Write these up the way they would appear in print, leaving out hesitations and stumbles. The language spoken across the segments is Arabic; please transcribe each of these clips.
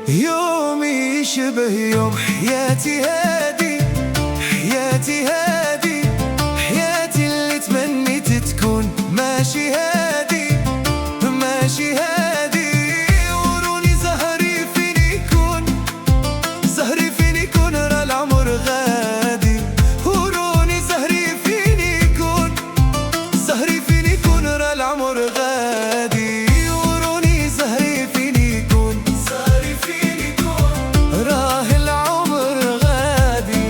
يومي شبه يوم حياتي هادي، حياتي هادي، حياتي اللي تمنيت تكون ماشي هادي، ماشي هادي. وروني زهري فين يكون، زهري فين يكون، راه العمر غادي. وروني زهري فين يكون، زهري فين يكون، راه العمر غادي. وروني زهري فين يكون، زهري فين يكون، راه العمر غادي.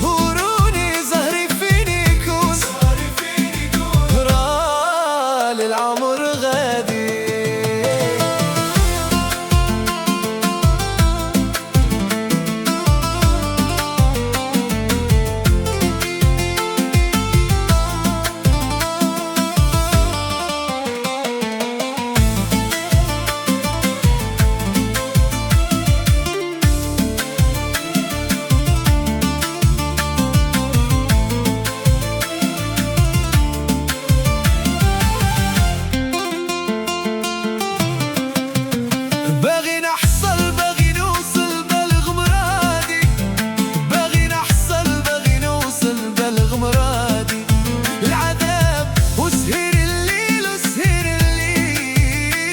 وروني زهري فين يكون، زهري فين يكون، راه العمر غادي. باغي نحصل، باغي نوصل، بلغ مرادي. باغي نحصل، باغي نوصل، بلغ مرادي. العذاب وسهر الليل، وسهر الليل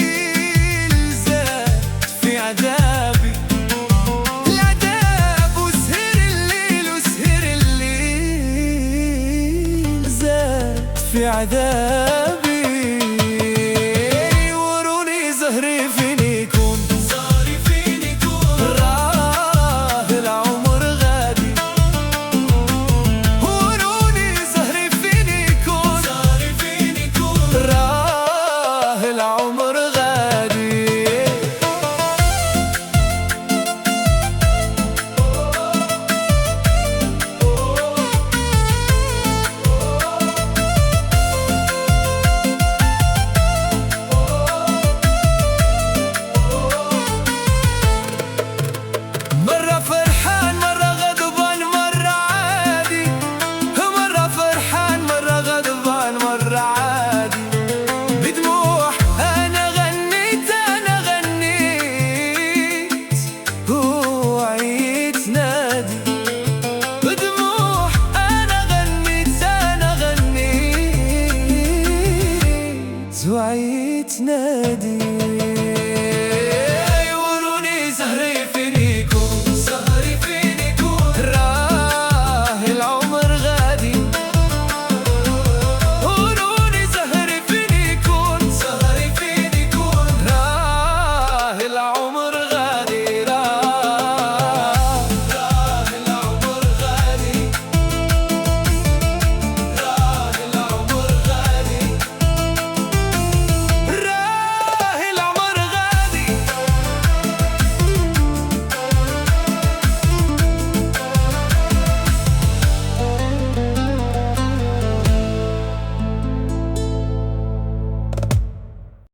زاد في عذابي. العذاب وسهر الليل، وسهر الليل زاد في عذابي.